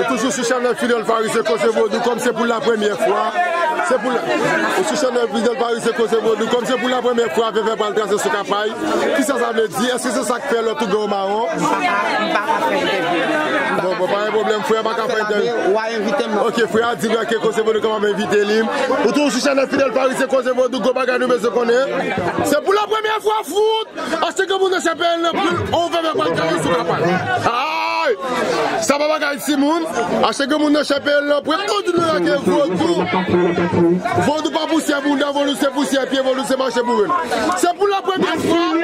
Toujours sur Chanel Fidel Paris et Kosovo, comme c'est pour la première fois. C'est pour sur Chanel Fidel Paris et Kosovo, comme c'est pour la première fois, avec un tracer sur Capaille. Qui ça veut dire? Est-ce que c'est ça qui fait le tout gros marron? Bon, pas un problème, frère, pas qu'à faire interview. Ok, frère, dis-moi que Kosovo nous comment inviter l'hymne. Autour sur Chanel Fidel Paris et Kosovo, nous nous mais se connaît. C'est pour la première fois foot. Parce que vous ne savez pas, on va pas tracer sur Capaille. Ça va pas ici, moun. À chaque fois, on a chapé là. Pour tout le monde, vous pas pousser à vous, vous nous pousser à pied, vous nous marcher pour eux. C'est pour la première fois.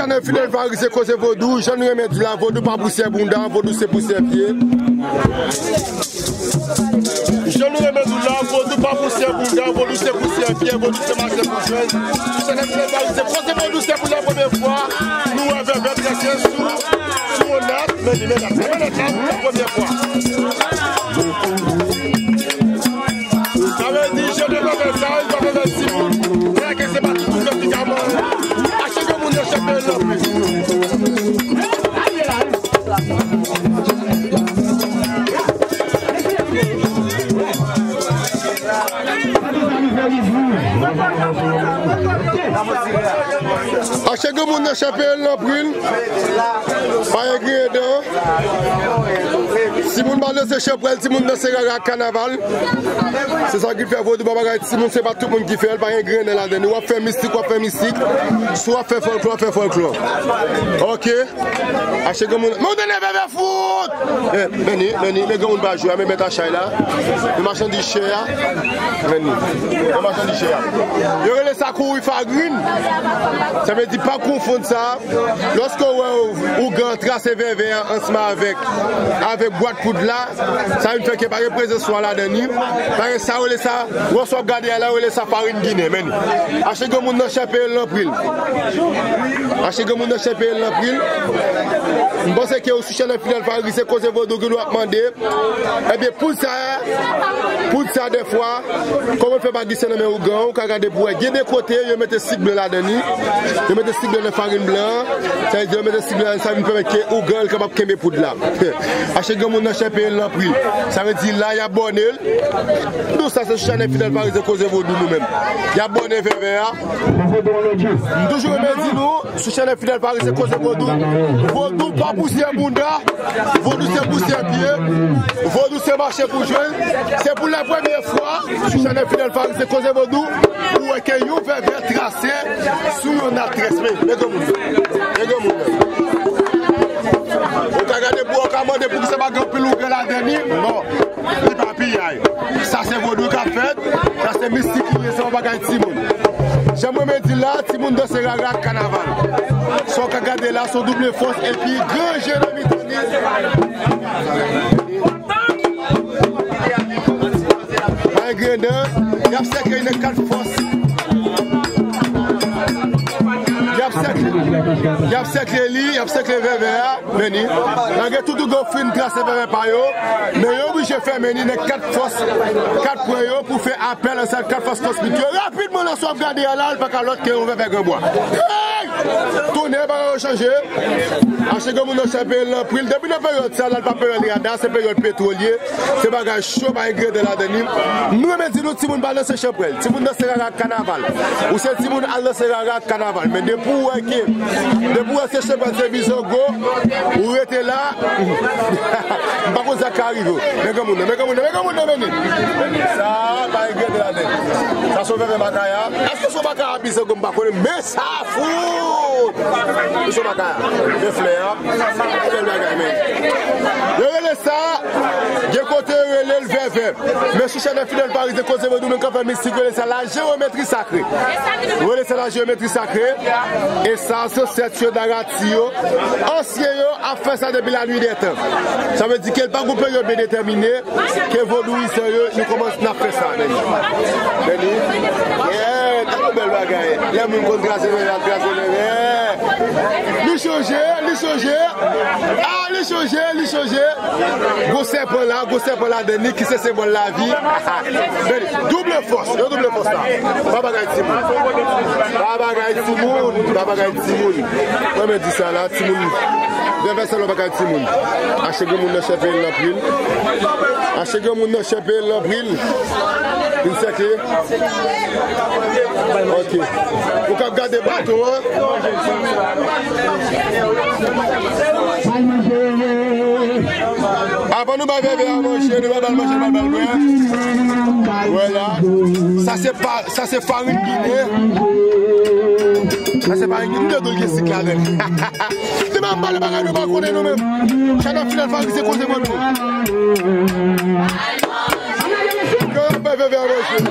Chanel fidèle Paris c'est cause vaudou, j'en ai remettre là, vaudou pas pousser bunda, vaudou c'est pousser pied. J'en ai remettre là, vaudou pas pousser bunda, vaudou c'est pousser pied, vaudou c'est marcher pour jeune. Chanel fidèle Paris c'est cause vaudou c'est pour la première fois. Nous avons 25 sous on a, mais il met la première fois. Ça veut dire je ne vais pas faire ça, je vais faire 6 mois. Mais que c'est pas tout le petit gamin. Achetez comme on achète là. Achetez comme on achète là, brûle. Pas ingrédient. Si mon bande c'est chapelle, si mon c'est carnaval. C'est ça qui fait votre bagarre. Si mon c'est pas tout le monde qui fait, pas ingrédient là-dedans. On fait mystique, soit fait folklore. OK. Achetez comme on. Mais on donne bébé foot. Venez, les gars on va jouer, mais mettre à chaille là. Le marchand du cher. Venez. Le marchand du cher. Il y aurait les sacs où il fait green. Ça veut dire pas confondre ça. Lorsque vous tracez vers ensemble avec boîte poudre là, ça veut faire que par présence soit là dedans. Par ça ou ça, on soit garder là ou ça farine Guinée. Achetez comme on échappé l'April. Achetez comme on échappé l'April. Je pense que au sujet de final Paris c'est cause votre que nous demander. Eh bien pour ça des fois, comme on fait pas glisser dans mes gants, on regarder pour il y a des côtés, ils mettent cible là dedans. Ils mettent cible de farine blanc, ça veut dire mettre cible ça me permet que au gants capable de poudre là. Achetez comme on échappé l'April. Ça veut dire là il y a bonnet. Nous ça c'est chaîne fidèle Paris c'est cause votre nous-mêmes. Il y a bonnet vert. Toujours me dit nous, sur chaîne fidèle Paris c'est cause votre nous pas pousser un bunda, vaudou c'est pousser un pied, vaudou c'est marcher pour jouer. C'est pour la première fois, sur Chanel fidèle Paris c'est cause vaudou, pour que vous pouvez tracer sur une adresse. Mais comme vous. Vous regardez pour commander pour que ça va gagner plus que la dernière. Non, il pas piller. Ça c'est vaudou qu'a fait, ça c'est mystique qui est ça va gagner Timon. J'aimerais me dire là, Timon de Serraga carnaval. Son regardez là, son double force et puis grand Jérémy Tony. Un greneur, il y a cercle une 4 forces. Il y a cercle li, il y a cercle vert, meni. Malgré tout le fin grâce vers par yo, mais yo obligé faire meni 4 forces, 4 points pour faire appel à cette 4 forces cosmiques. Rapidement la sauvegarder là, pas qu'à l'autre qui on va faire un bois. Tourner va changer. Acheter comme on a chapé l'April depuis la période ça là pas période radar, c'est période pétrolier, c'est bagage chaud par ingrédient là dedans. Nous même si nous ti moun balance chapelle, ti moun dans carnaval. Ou c'est ti moun à dans carnaval, mais depuis c'est chapelle service go, ou était là. Pas comme ça arrive. Mais comme on ça par ingrédient là dedans. Ça sauve même Makaya. Est-ce que so Makaya bise comme pas connait mais ça fou. So Makaya. Le flair. Le ça, de côté le vert. Mais si Chanel fidèle Paris de cause de nous quand mystique c'est la géométrie sacrée. C'est la géométrie sacrée et ça c'est cette d'aratio. Ancien a fait ça depuis la nuit des temps. Ça veut dire qu'elle pas une période bien déterminée que vaudou sérieux nous commençons à faire ça. Belle bagaille. Les gens vont grâce les changer. Ah, les changer. Go serpent là, Denis qui c'est bon la vie. Double force là. Baba Gaï Timoun. Moi me dis ça là, Timoun. Devant ça le Baba Timoun. Acheter mon chapelle l'April. Une secret. OK. Vous pouvez garder bateau. Avant nous manger, voilà. Ça c'est farine Guinée. Ça c'est farine Guinée de logistique là. C'est même pas le bagage nous pas connaître nous-mêmes. Chanel fidèle farine c'est cause de moi. Comme bébé vers rocher.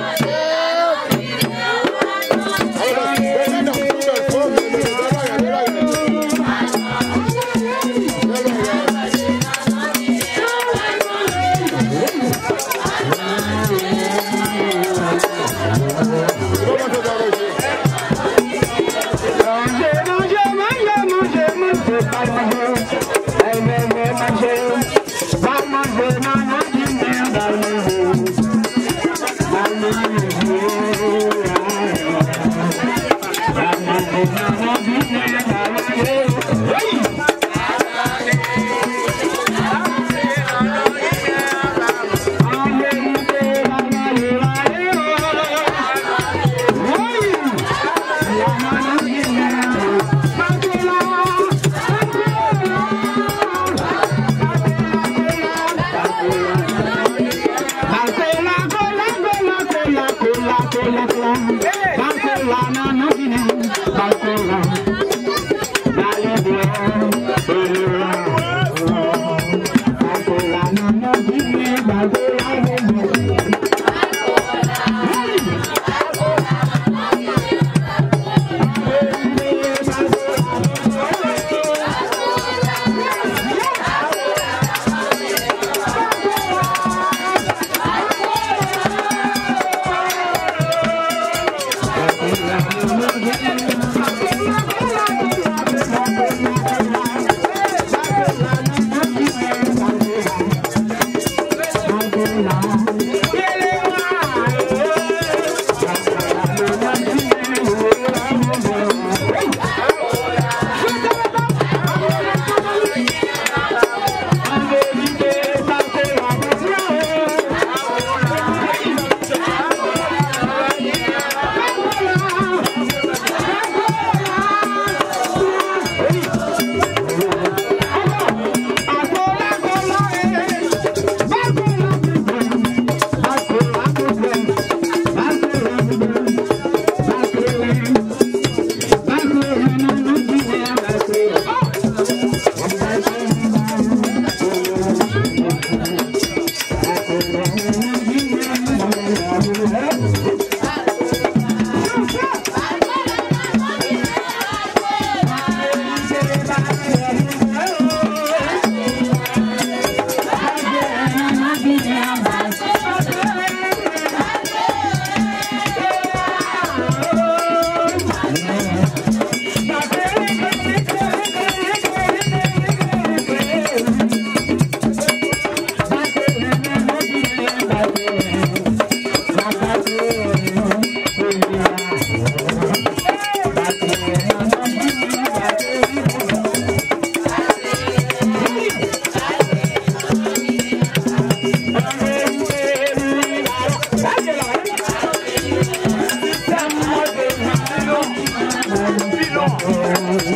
Paris.